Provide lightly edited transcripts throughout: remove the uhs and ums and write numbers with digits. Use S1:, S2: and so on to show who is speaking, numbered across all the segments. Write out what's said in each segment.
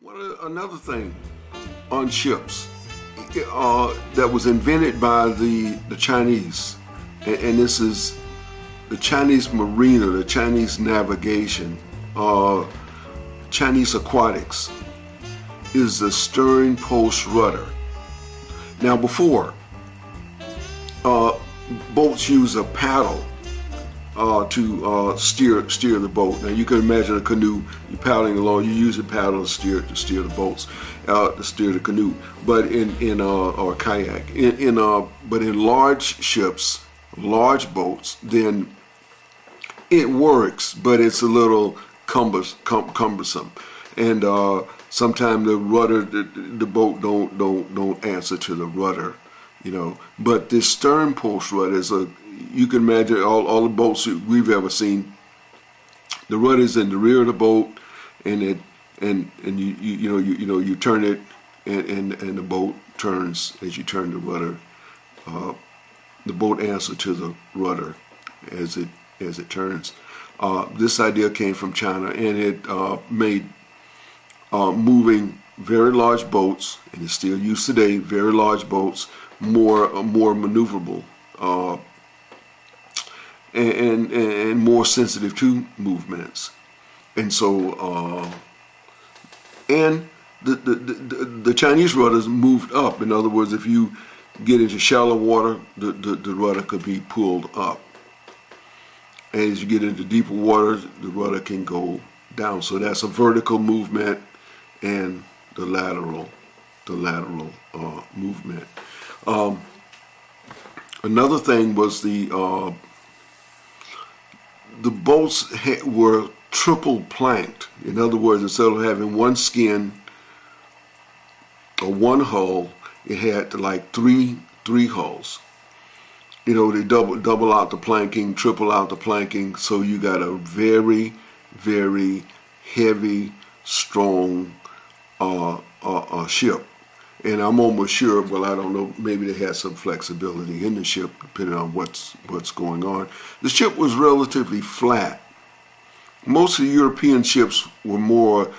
S1: Another thing on ships that was invented by the Chinese, and this is the Chinese marine or the Chinese navigation, Chinese aquatics, is the stern post rudder. Now before, boats use a paddle to steer the boat. Now you can imagine a canoe, you're paddling along, you use a paddle to steer the boats, to steer the canoe. But or kayak, but in large ships, large boats, then it works, but it's a little cumbersome, and sometimes the rudder, the boat don't answer to the rudder, you know. But this stern post rudder is you can imagine all the boats we've ever seen. The rudder's in the rear of the boat, and you turn it, and the boat turns as you turn the rudder. The boat answers to the rudder as it turns. This idea came from China, and it made moving very large boats, and it's still used today. Very large boats more maneuverable. And more sensitive to movements, and so and the Chinese rudders moved up. In other words, if you get into shallow water, the rudder could be pulled up. As you get into deeper water, the rudder can go down. So that's a vertical movement and the lateral movement. Another thing was the boats were triple planked. In other words, instead of having one skin or one hull, it had like three hulls. You know, they double out the planking, triple out the planking, so you got a very, very heavy, strong ship. And I'm almost sure, well, I don't know, maybe they had some flexibility in the ship depending on what's going on. The ship was relatively flat. Most of the European ships were more,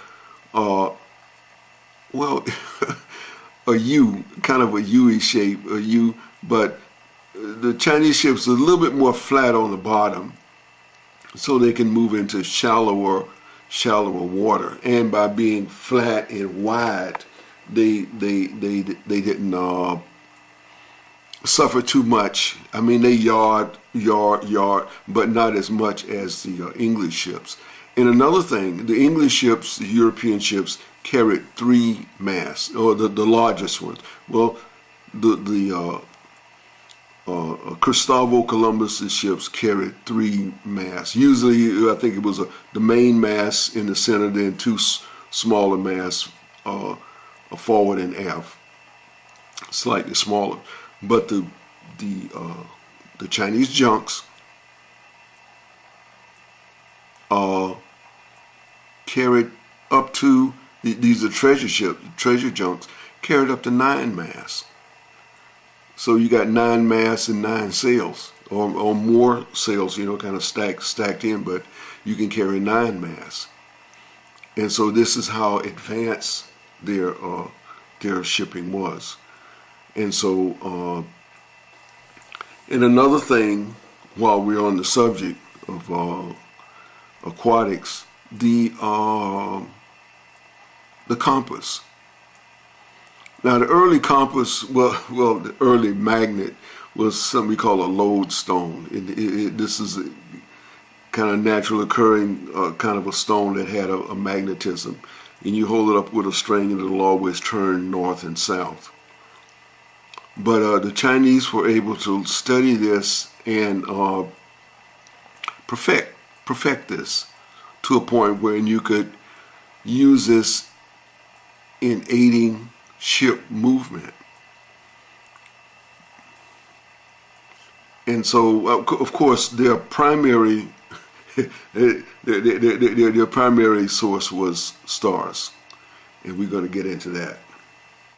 S1: well, a U, kind of a U-y shape, a U, but the Chinese ships are a little bit more flat on the bottom, so they can move into shallower water. And by being flat and wide, they didn't suffer too much. I mean, they yard, but not as much as the English ships. And another thing, the English ships, the European ships, carried 3 masts, or the largest ones. Well, the Cristobal Columbus's ships carried 3 masts. Usually, I think it was the main mast in the center, then 2 smaller masts, forward and aft, slightly smaller. But the Chinese junks carried up to, these are treasure junks, carried up to 9 masts. So you got 9 masts and 9 sails, or more sails, you know, kind of stacked in, but you can carry 9 masts. And so this is how advanced their shipping was. And so, and another thing, while we're on the subject of aquatics, the compass. Now the early compass, well, the early magnet was something we call a lodestone. This is a kind of natural occurring kind of a stone that had a magnetism. And you hold it up with a string and it'll always turn north and south. But the Chinese were able to study this and perfect this to a point where you could use this in aiding ship movement. And so, of course, their primary their primary source was stars, and we're going to get into that.